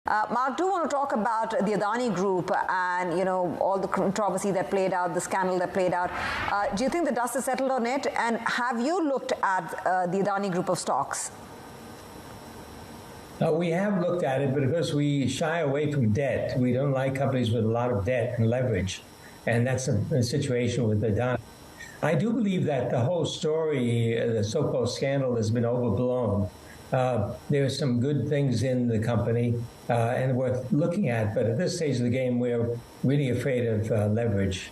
Mark, do want to talk about the Adani Group and, all the controversy that played out, the scandal that played out. Do you think the dust has settled on it? And have you looked at the Adani Group of stocks? We have looked at it, but because we shy away from debt, we don't like companies with a lot of debt and leverage. And that's a situation with Adani. I do believe that the whole story, the so-called scandal, has been overblown. There are some good things in the company and worth looking at, but at this stage of the game, we're really afraid of leverage.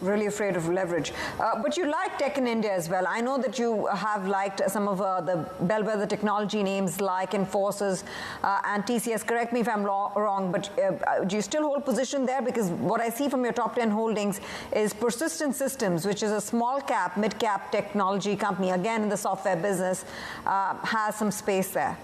Really afraid of leverage. But you like tech in India as well. I know that you have liked some of the bellwether technology names like Infosys and TCS. Correct me if I'm wrong, but do you still hold position there? Because what I see from your top 10 holdings is Persistent Systems, which is a small cap, mid cap technology company, again in the software business, has some space there.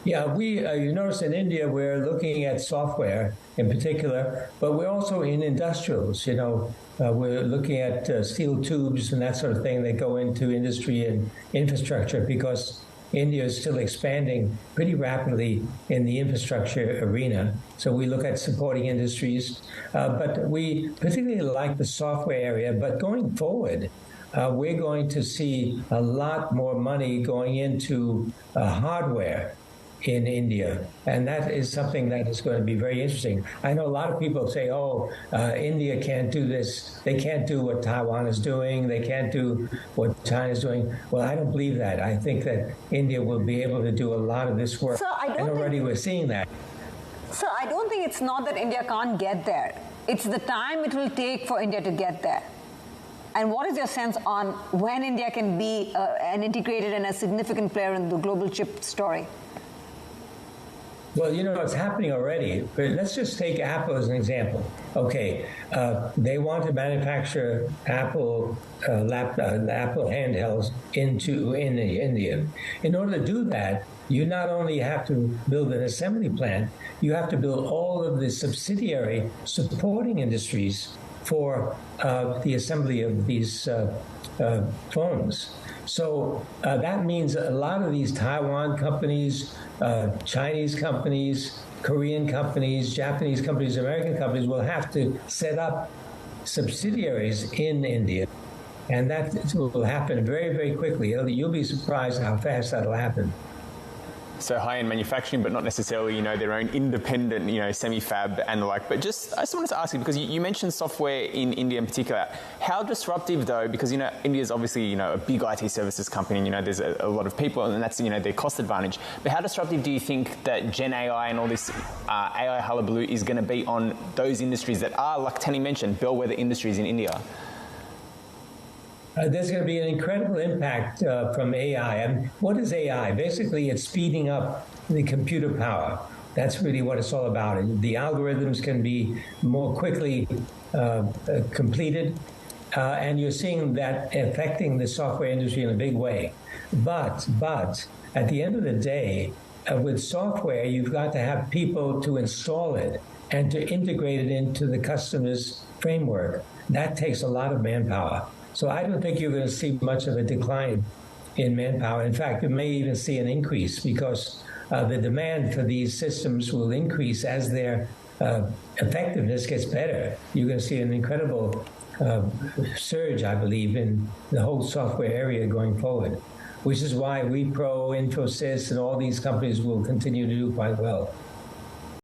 Yeah, you notice in India, we're looking at software in particular, but we're also in industrials. We're looking at steel tubes and that sort of thing that go into industry and infrastructure because India is still expanding pretty rapidly in the infrastructure arena. So we look at supporting industries, but we particularly like the software area. But going forward, we're going to see a lot more money going into hardware in India. And that is something that is going to be very interesting. I know a lot of people say, India can't do this. They can't do what Taiwan is doing. They can't do what China is doing. Well, I don't believe that. I think that India will be able to do a lot of this work. And already we're seeing that. So I don't think it's not that India can't get there. It's the time it will take for India to get there. And what is your sense on when India can be an integrated and a significant player in the global chip story? Well, it's happening already. But let's just take Apple as an example. Okay, they want to manufacture Apple Apple handhelds in India. In order to do that, you not only have to build an assembly plant, you have to build all of the subsidiary supporting industries for the assembly of these phones. So that means a lot of these Taiwan companies, Chinese companies, Korean companies, Japanese companies, American companies will have to set up subsidiaries in India. And that will happen very, very quickly. You'll be surprised how fast that'll happen. So high-end manufacturing, but not necessarily, their own independent, semi-fab and the like. But I just wanted to ask you, because you mentioned software in India in particular. How disruptive, though, because, India is obviously, a big IT services company, and, there's a lot of people, and that's, their cost advantage. But how disruptive do you think that Gen AI and all this AI hullabaloo is going to be on those industries that are, like Tani mentioned, bellwether industries in India? There's going to be an incredible impact from AI. And what is AI? Basically, it's speeding up the computer power. That's really what it's all about. The algorithms can be more quickly completed, and you're seeing that affecting the software industry in a big way. But at the end of the day, with software, you've got to have people to install it and to integrate it into the customer's framework. That takes a lot of manpower. So I don't think you're going to see much of a decline in manpower. In fact, you may even see an increase because the demand for these systems will increase as their effectiveness gets better. You're going to see an incredible surge, I believe, in the whole software area going forward, which is why Wipro, Infosys, and all these companies will continue to do quite well.